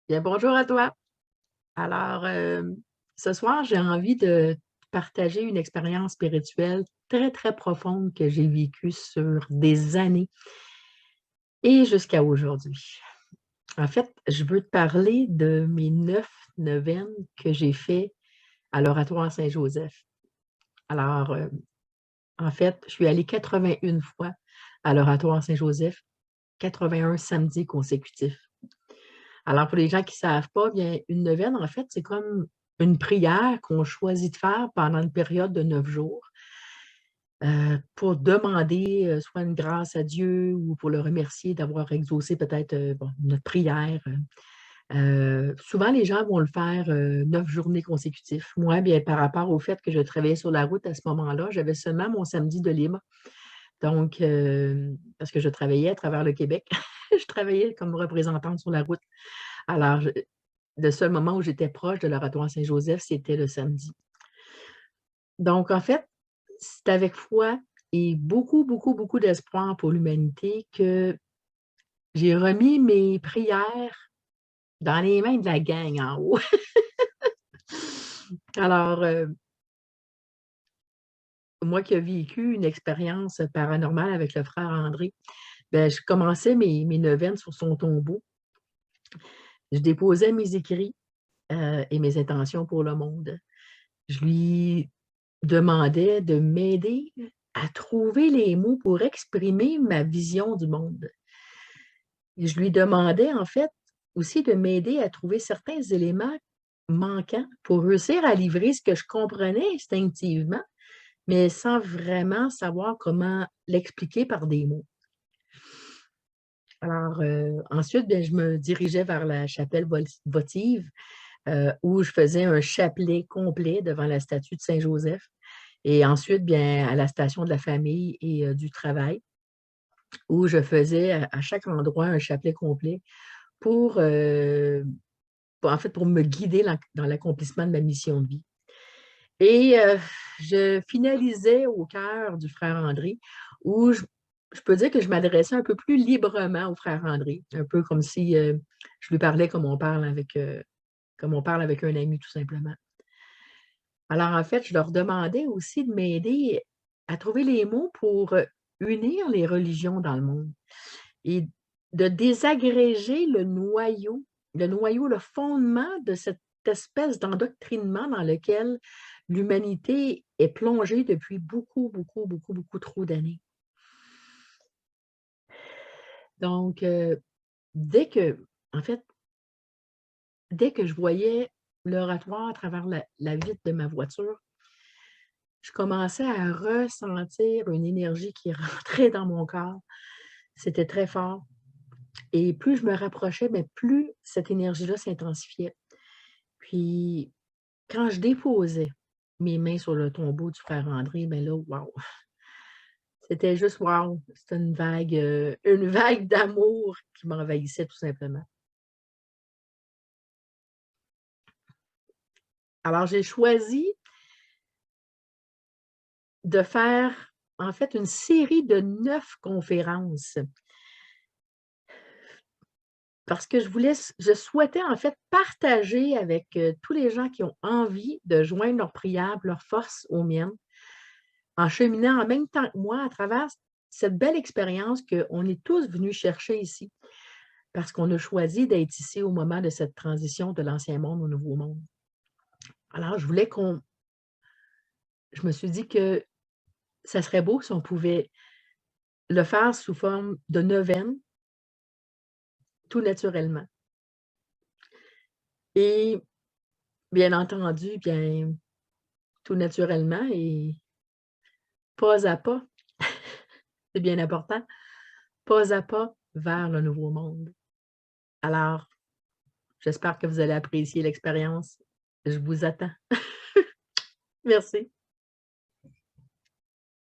Bien, bonjour à toi. Alors, ce soir, j'ai envie de partager une expérience spirituelle très, très profonde que j'ai vécue sur des années et jusqu'à aujourd'hui. En fait, je veux te parler de mes 9 neuvaines que j'ai fait à l'Oratoire Saint-Joseph. Alors, en fait, je suis allée 81 fois à l'Oratoire Saint-Joseph, 81 samedis consécutifs. Alors, pour les gens qui ne savent pas, bien, une neuvaine, en fait, c'est comme une prière qu'on choisit de faire pendant une période de 9 jours, pour demander, soit une grâce à Dieu ou pour le remercier d'avoir exaucé peut-être, bon, notre prière. Souvent, les gens vont le faire, 9 journées consécutives. Moi, bien, par rapport au fait que je travaillais sur la route à ce moment-là, j'avais seulement mon samedi de libre. Donc, parce que je travaillais à travers le Québec. Je travaillais comme représentante sur la route. Alors, le seul moment où j'étais proche de l'Oratoire Saint-Joseph, c'était le samedi. Donc en fait, c'est avec foi et beaucoup, beaucoup, beaucoup d'espoir pour l'humanité que j'ai remis mes prières dans les mains de la gang en haut. Alors, moi qui ai vécu une expérience paranormale avec le frère André, ben, je commençais mes neuvaines sur son tombeau. Je déposais mes écrits, et mes intentions pour le monde. Je lui demandais de m'aider à trouver les mots pour exprimer ma vision du monde. Et je lui demandais, en fait, aussi de m'aider à trouver certains éléments manquants pour réussir à livrer ce que je comprenais instinctivement, mais sans vraiment savoir comment l'expliquer par des mots. Alors, ensuite, bien, je me dirigeais vers la chapelle votive, où je faisais un chapelet complet devant la statue de Saint-Joseph. Et ensuite, bien, à la station de la famille et du travail, où je faisais à chaque endroit un chapelet complet pour, en fait, pour me guider dans l'accomplissement de ma mission de vie. Et je finalisais au cœur du frère André, où je peux dire que je m'adressais un peu plus librement au frère André, un peu comme si, je lui parlais comme on parle avec un ami, tout simplement. Alors, en fait, je leur demandais aussi de m'aider à trouver les mots pour, unir les religions dans le monde et de désagréger le fondement de cette espèce d'endoctrinement dans lequel l'humanité est plongée depuis beaucoup, beaucoup, beaucoup, beaucoup trop d'années. Donc, dès que en fait, dès que je voyais l'oratoire à travers la vitre de ma voiture, je commençais à ressentir une énergie qui rentrait dans mon corps. C'était très fort et plus je me rapprochais, mais plus cette énergie-là s'intensifiait. Puis, quand je déposais mes mains sur le tombeau du frère André, ben là, waouh! C'était juste waouh! C'était une vague d'amour qui m'envahissait tout simplement. Alors j'ai choisi de faire, en fait, une série de 9 conférences. Parce que je souhaitais en fait partager avec, tous les gens qui ont envie de joindre leurs prières, leurs forces aux miennes, en cheminant en même temps que moi à travers cette belle expérience qu'on est tous venus chercher ici, parce qu'on a choisi d'être ici au moment de cette transition de l'ancien monde au nouveau monde. Alors je me suis dit que ça serait beau si on pouvait le faire sous forme de neuvaine, tout naturellement et bien entendu, bien, tout naturellement et pas à pas. C'est bien important, pas à pas vers le nouveau monde. Alors, j'espère que vous allez apprécier l'expérience. Je vous attends. Merci.